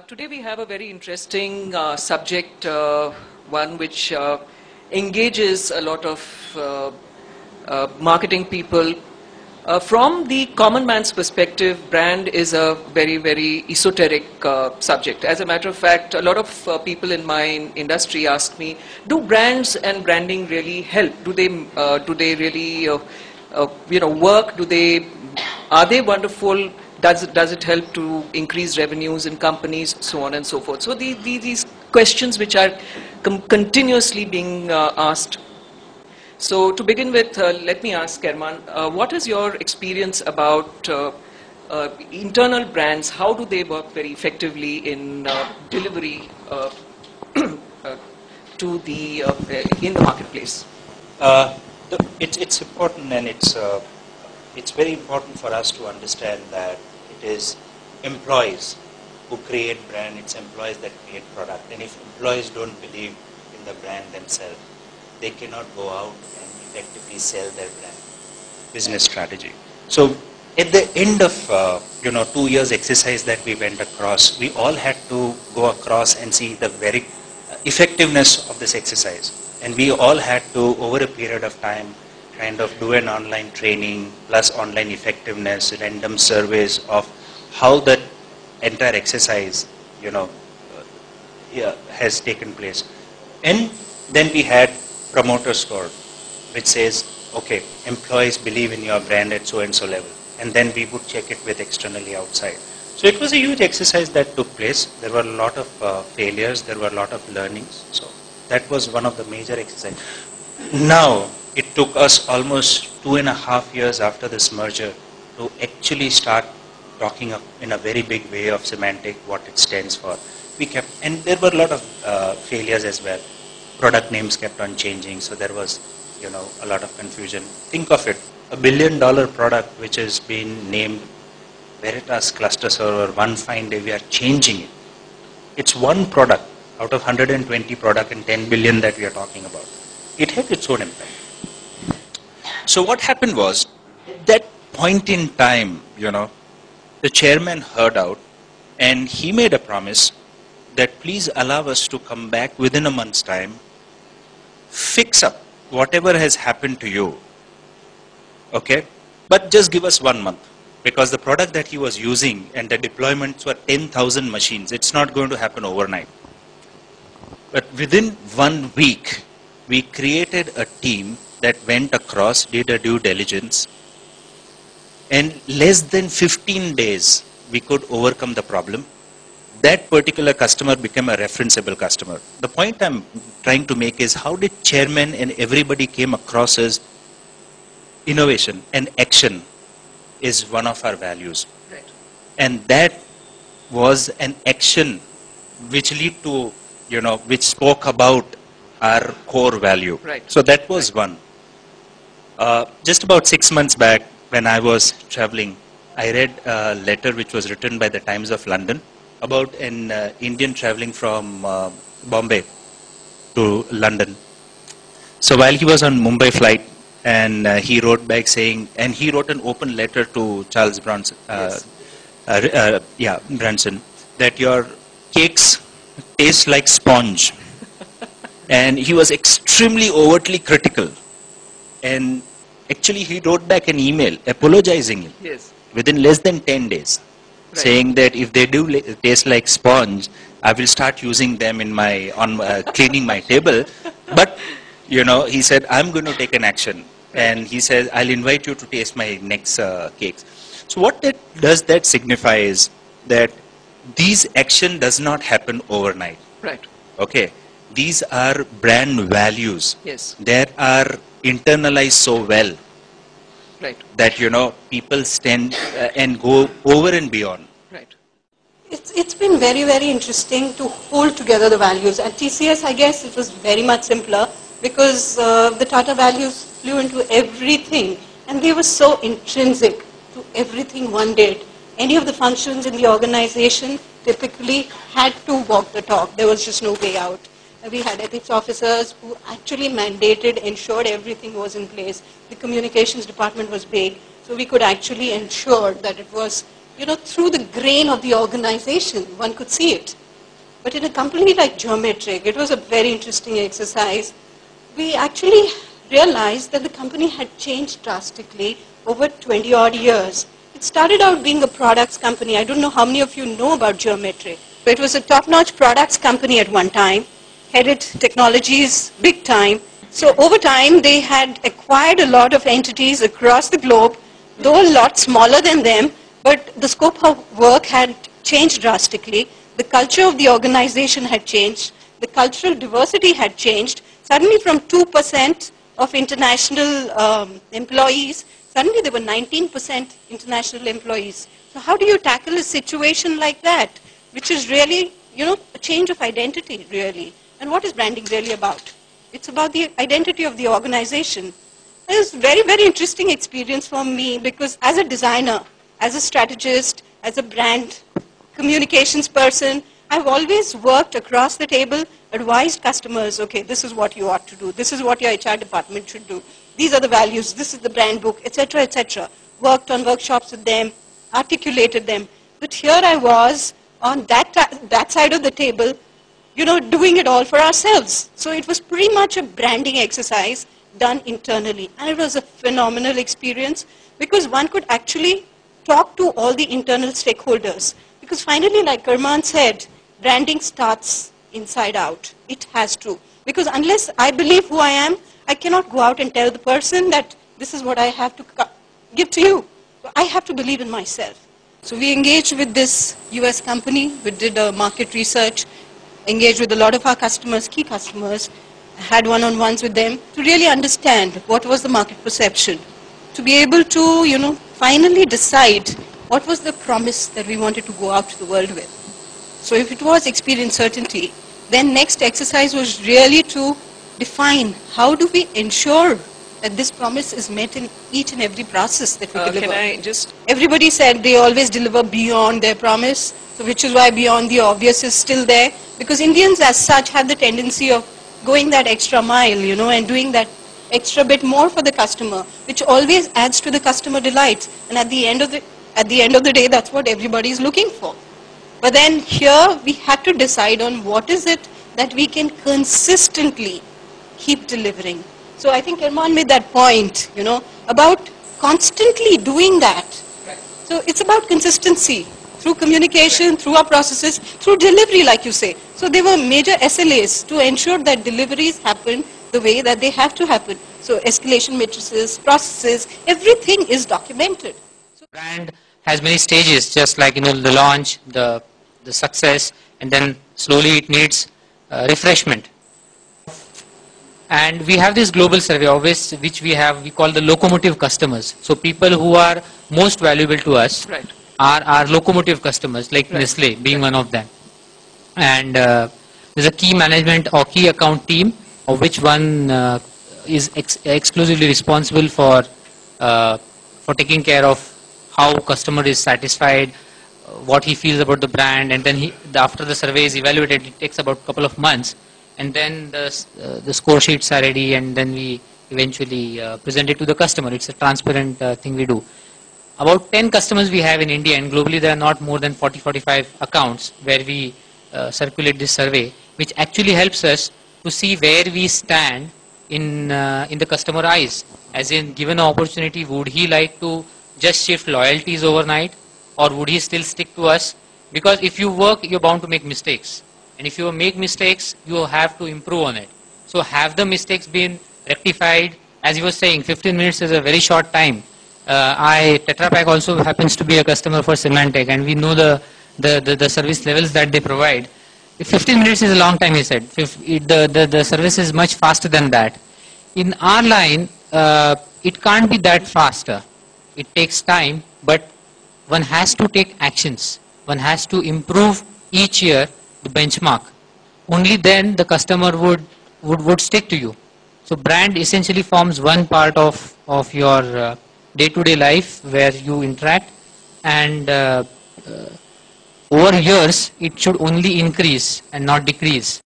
Today we have a very interesting subject, one which engages a lot of marketing people. From the common man's perspective, brand is a very, very esoteric subject. As a matter of fact, a lot of people in my industry ask me, do brands and branding really help? Do they really work? Are they wonderful? Does it help to increase revenues in companies, so on and so forth? So these questions which are continuously being asked. So to begin with, let me ask Kerman, what is your experience about internal brands? How do they work very effectively in delivery to the in the marketplace? It's important, and it's very important for us to understand that it is employees who create brand. It's employees that create product, and if employees don't believe in the brand themselves, they cannot go out and effectively sell their brand business strategy. So at the end of 2 years exercise that we went across, we all had to go across and see the very effectiveness of this exercise, and we all had to, over a period of time, kind of do an online training plus online effectiveness, random surveys of how that entire exercise has taken place. And then we had promoter score, which says, okay, employees believe in your brand at so and so level, and then we would check it with externally outside. So it was a huge exercise that took place. There were a lot of failures, there were a lot of learnings. So that was one of the major exercises. Now it took us almost 2.5 years after this merger to actually start talking in a very big way of semantic, what it stands for. And there were a lot of failures as well. Product names kept on changing, so there was a lot of confusion. Think of it, $1 billion product which has been named Veritas Cluster Server. One fine day we are changing it. It's one product out of 120 product and 10 billion that we are talking about. It had its own impact. So what happened was, at that point in time, the chairman heard out, and he made a promise that please allow us to come back within a month's time, fix up whatever has happened to you, okay? But just give us 1 month, because the product that he was using and the deployments were 10,000 machines. It's not going to happen overnight. But within 1 week, we created a team that went across, did a due diligence, and less than 15 days, we could overcome the problem. That particular customer became a referenceable customer. The point I'm trying to make is, how did chairman and everybody came across as innovation and action is one of our values. Right. And that was an action which lead to, which spoke about our core value. Right. So that was one. Just about 6 months back, when I was traveling, I read a letter which was written by the Times of London about an Indian traveling from Bombay to London. So while he was on Mumbai flight, and he wrote back saying, and he wrote an open letter to Charles Bronson, Branson, that your cakes taste like sponge. And he was extremely overtly critical. And actually he wrote back an email apologizing him within less than 10 days. Right. Saying that if they do taste like sponge, I will start using them in my cleaning my table. But he said, I'm going to take an action. Right. And he said, I'll invite you to taste my next cakes. So what does that signify is that these action does not happen overnight. Right. Okay. These are brand values. Yes. That are internalized so well. Right. That people stand and go over and beyond. Right. It's been very, very interesting to hold together the values. At TCS, I guess it was very much simpler, because the Tata values flew into everything, and they were so intrinsic to everything one did. Any of the functions in the organization typically had to walk the talk. There was just no way out. We had ethics officers who actually mandated, ensured everything was in place. The communications department was big, so we could actually ensure that it was through the grain of the organization, one could see it. But in a company like Geometric, it was a very interesting exercise. We actually realized that the company had changed drastically over 20 odd years. It started out being a products company. I don't know how many of you know about Geometric. But it was a top-notch products company at one time, headed technologies big time. So over time, they had acquired a lot of entities across the globe, though a lot smaller than them, but the scope of work had changed drastically. The culture of the organization had changed. The cultural diversity had changed. Suddenly from 2% of international employees, suddenly there were 19% international employees. So how do you tackle a situation like that, which is really, a change of identity, really? And what is branding really about? It's about the identity of the organization. It was a very, very interesting experience for me because as a designer, as a strategist, as a brand communications person, I've always worked across the table, advised customers, okay, this is what you ought to do. This is what your HR department should do. These are the values. This is the brand book, etc., etc. Worked on workshops with them, articulated them. But here I was on that side of the table, doing it all for ourselves. So it was pretty much a branding exercise done internally. And it was a phenomenal experience because one could actually talk to all the internal stakeholders. Because finally, like Arman said, branding starts inside out. It has to. Because unless I believe who I am, I cannot go out and tell the person that this is what I have to give to you. I have to believe in myself. So we engaged with this US company. We did a market research, engaged with a lot of our customers, key customers, had one-on-ones with them to really understand what was the market perception, to be able to, finally decide what was the promise that we wanted to go out to the world with. So if it was experience certainty, then next exercise was really to define how do we ensure that this promise is met in each and every process that we deliver. Everybody said they always deliver beyond their promise, so which is why beyond the obvious is still there, because Indians as such have the tendency of going that extra mile, and doing that extra bit more for the customer, which always adds to the customer delight. And at the end of the day, that's what everybody is looking for. But then here we had to decide on what is it that we can consistently keep delivering. So I think Arman made that point, about constantly doing that. Right. So it's about consistency through communication, right, through our processes, through delivery, like you say. So there were major SLAs to ensure that deliveries happen the way that they have to happen. So escalation matrices, processes, everything is documented. So brand has many stages, just like the launch, the success, and then slowly it needs refreshment. And we have this global survey always, which we call the locomotive customers. So people who are most valuable to us, right, are our locomotive customers, like right, Nestle being one of them. And there's a key management or key account team, of which one is exclusively responsible for taking care of how customer is satisfied, what he feels about the brand, and then after the survey is evaluated, it takes about a couple of months, and then the score sheets are ready, and then we eventually present it to the customer. It's a transparent thing we do. About 10 customers we have in India, and globally there are not more than 40-45 accounts where we circulate this survey, which actually helps us to see where we stand in the customer eyes. As in, given an opportunity, would he like to just shift loyalties overnight, or would he still stick to us? Because if you work, you're bound to make mistakes. And if you make mistakes, you have to improve on it. So have the mistakes been rectified? As you were saying, 15 minutes is a very short time. Tetra Pak also happens to be a customer for Symantec, and we know the service levels that they provide. 15 minutes is a long time, he said. The service is much faster than that. In our line, it can't be that faster. It takes time, but one has to take actions. One has to improve each year the benchmark. Only then the customer would stick to you. So brand essentially forms one part of your day-to-day life where you interact, and over years it should only increase and not decrease.